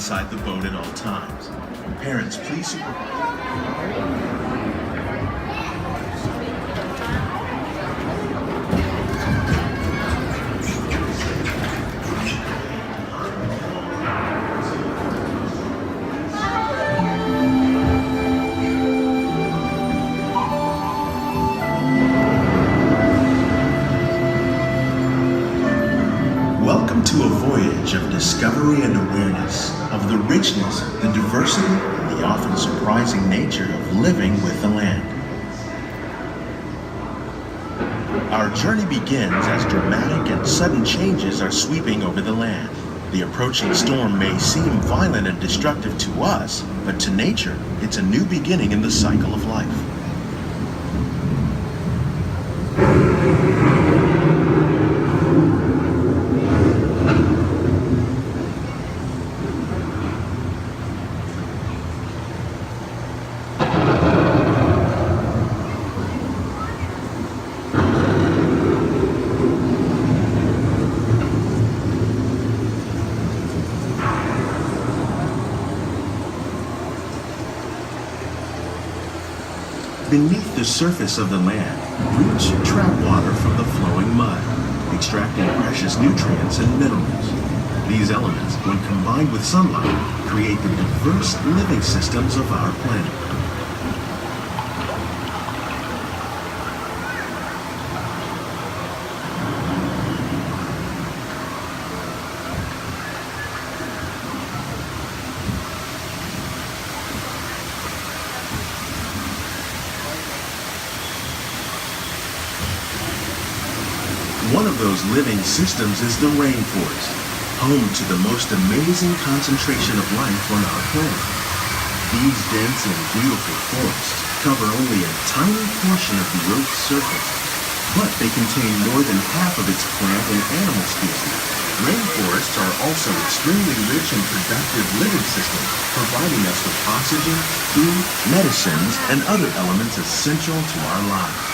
inside the boat at all times. Parents, please supervise. Welcome to a voyage of discovery and awareness of the richness, the diversity, and the often surprising nature of living with the land. Our journey begins as dramatic and sudden changes are sweeping over the land. The approaching storm may seem violent and destructive to us, but to nature, it's a new beginning in the cycle of life. Beneath the surface of the land, roots trap water from the flowing mud, extracting precious nutrients and minerals. These elements, when combined with sunlight, create the diverse living systems of our planet. One of those living systems is the rainforest, home to the most amazing concentration of life on our planet. These dense and beautiful forests cover only a tiny portion of the Earth's surface, but they contain more than half of its plant and animal species. Rainforests are also extremely rich and productive living systems, providing us with oxygen, food, medicines, and other elements essential to our lives.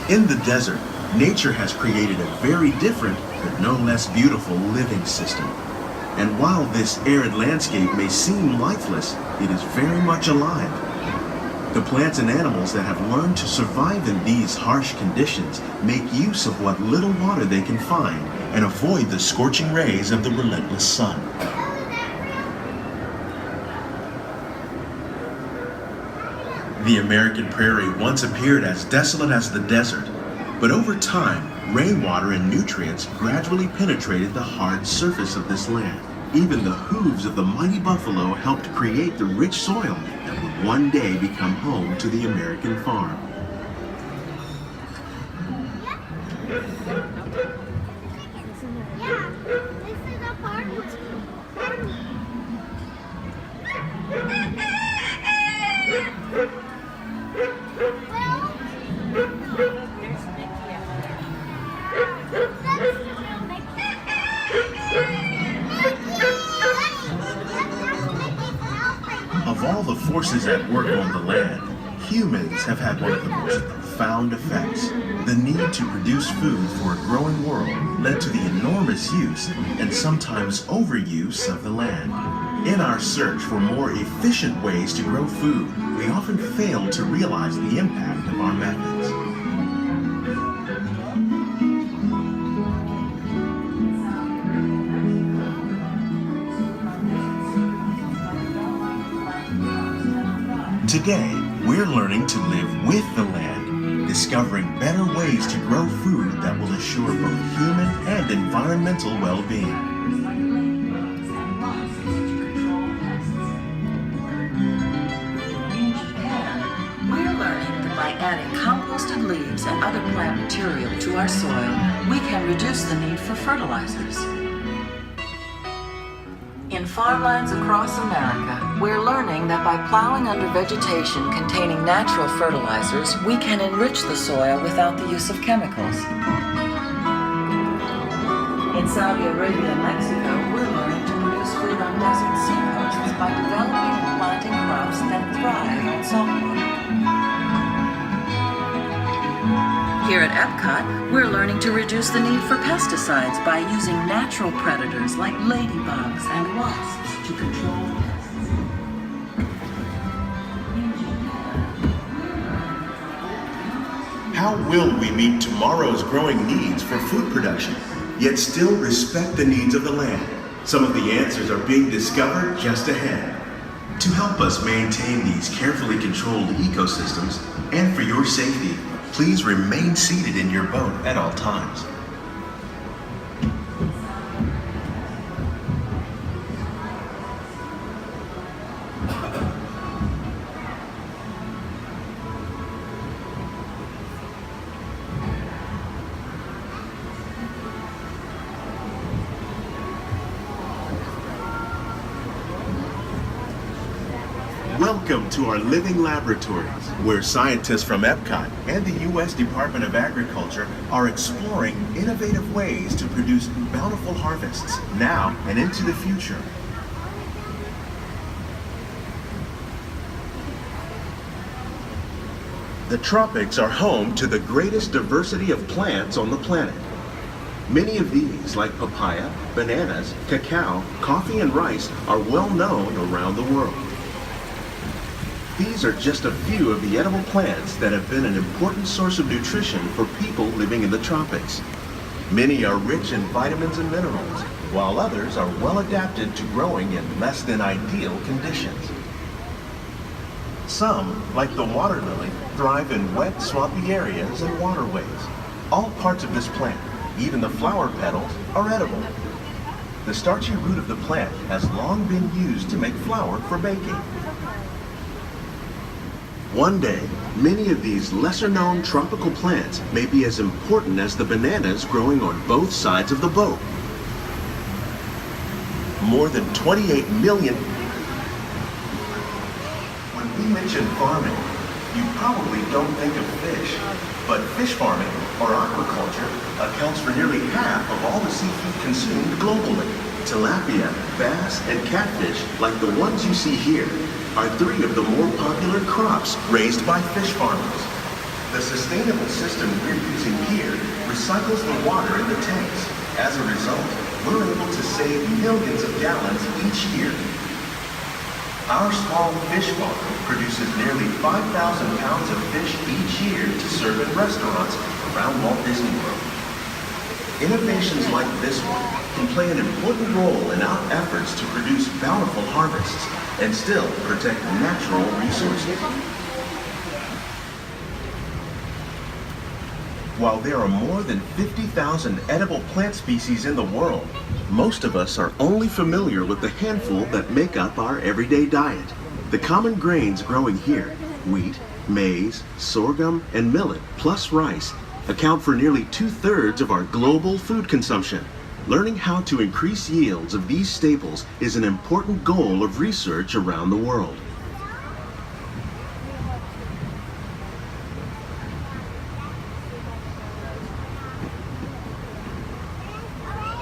In the desert, nature has created a very different, but no less beautiful living system. And while this arid landscape may seem lifeless, it is very much alive. The plants and animals that have learned to survive in these harsh conditions make use of what little water they can find and avoid the scorching rays of the relentless sun. The American prairie once appeared as desolate as the desert, but over time, rainwater and nutrients gradually penetrated the hard surface of this land. Even the hooves of the mighty buffalo helped create the rich soil that would one day become home to the American farm. Of all the forces at work on the land, humans have had one of the most profound effects. The need to produce food for a growing world led to the enormous use and sometimes overuse of the land. In our search for more efficient ways to grow food, we often fail to realize the impact of our methods. Today, we're learning to live with the land, discovering better ways to grow food that will assure both human and environmental well-being. We're learning that by adding composted leaves and other plant material to our soil, we can reduce the need for fertilizers. In farmlands across America, we're learning that by plowing under vegetation containing natural fertilizers, we can enrich the soil without the use of chemicals. In Saudi Arabia and Mexico, we're learning to produce food on desert seacoasts by developing and planting crops that thrive on saltwater. Here at Epcot, we're learning to reduce the need for pesticides by using natural predators like ladybugs and wasps to control pests. How will we meet tomorrow's growing needs for food production, yet still respect the needs of the land? Some of the answers are being discovered just ahead. To help us maintain these carefully controlled ecosystems, and for your safety, please remain seated in your boat at all times. Welcome to our living laboratories, where scientists from Epcot and the U.S. Department of Agriculture are exploring innovative ways to produce bountiful harvests now and into the future. The tropics are home to the greatest diversity of plants on the planet. Many of these, like papaya, bananas, cacao, coffee, and rice, are well known around the world. These are just a few of the edible plants that have been an important source of nutrition for people living in the tropics. Many are rich in vitamins and minerals, while others are well adapted to growing in less than ideal conditions. Some, like the water lily, thrive in wet, swampy areas and waterways. All parts of this plant, even the flower petals, are edible. The starchy root of the plant has long been used to make flour for baking. One day, many of these lesser-known tropical plants may be as important as the bananas growing on both sides of the boat. More than 28 million. When we mention farming, you probably don't think of fish, but fish farming, or aquaculture, accounts for nearly half of all the seafood consumed globally. Tilapia, bass, and catfish, like the ones you see here, are three of the more popular crops raised by fish farmers. The sustainable system we're using here recycles the water in the tanks. As a result, we're able to save millions of gallons each year. Our small fish farm produces nearly 5,000 pounds of fish each year to serve in restaurants around Walt Disney World. Innovations like this one can play an important role in our efforts to produce bountiful harvests and still protect natural resources. While there are more than 50,000 edible plant species in the world, most of us are only familiar with the handful that make up our everyday diet. The common grains growing here, wheat, maize, sorghum, and millet, plus rice, account for nearly 2/3 of our global food consumption. Learning how to increase yields of these staples is an important goal of research around the world.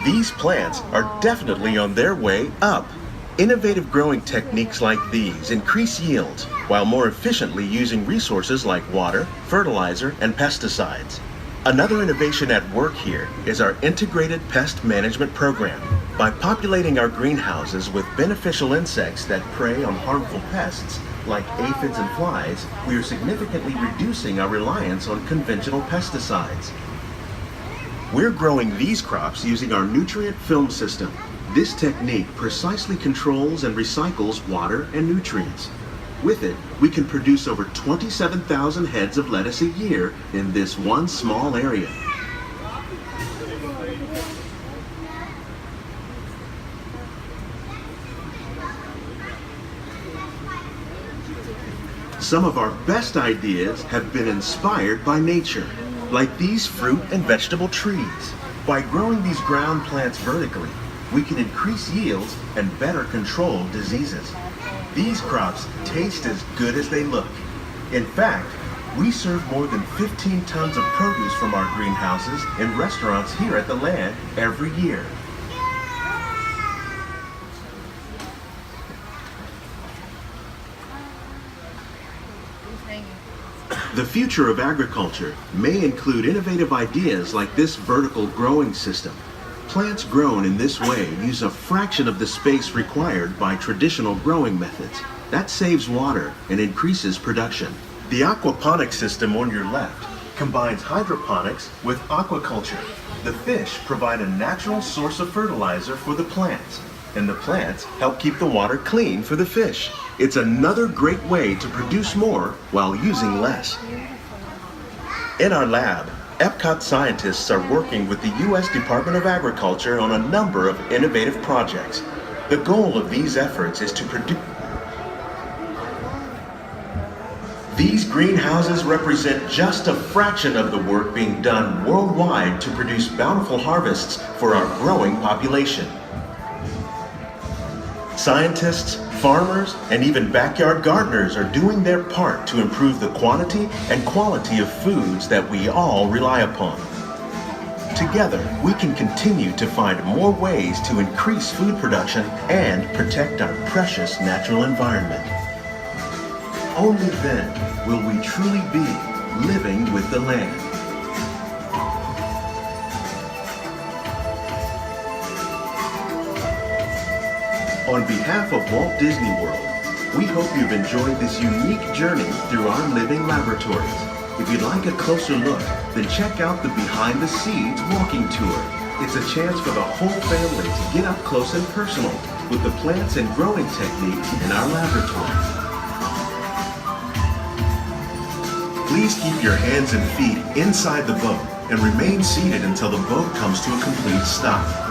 These plants are definitely on their way up. Innovative growing techniques like these increase yields while more efficiently using resources like water, fertilizer, and pesticides. Another innovation at work here is our integrated pest management program. By populating our greenhouses with beneficial insects that prey on harmful pests, like aphids and flies, we are significantly reducing our reliance on conventional pesticides. We're growing these crops using our nutrient film system. This technique precisely controls and recycles water and nutrients. With it, we can produce over 27,000 heads of lettuce a year in this one small area. Some of our best ideas have been inspired by nature, like these fruit and vegetable trees. By growing these ground plants vertically, we can increase yields and better control diseases. These crops taste as good as they look. In fact, We serve more than 15 tons of produce from our greenhouses in restaurants here at the land every year. The future of agriculture may include innovative ideas like this vertical growing system. Plants grown in this way use a fraction of the space required by traditional growing methods. That saves water and increases production. The aquaponics system on your left combines hydroponics with aquaculture. The fish provide a natural source of fertilizer for the plants, and the plants help keep the water clean for the fish. It's another great way to produce more while using less. In our lab, Epcot scientists are working with the U.S. Department of Agriculture on a number of innovative projects. The goal of these efforts is to produce. These greenhouses represent just a fraction of the work being done worldwide to produce bountiful harvests for our growing population. Scientists, farmers, and even backyard gardeners are doing their part to improve the quantity and quality of foods that we all rely upon. Together, we can continue to find more ways to increase food production and protect our precious natural environment. Only then will we truly be living with the land. On behalf of Walt Disney World, we hope you've enjoyed this unique journey through our living laboratories. If you'd like a closer look, then check out the Behind the Seeds walking tour. It's a chance for the whole family to get up close and personal with the plants and growing techniques in our laboratories. Please keep your hands and feet inside the boat and remain seated until the boat comes to a complete stop.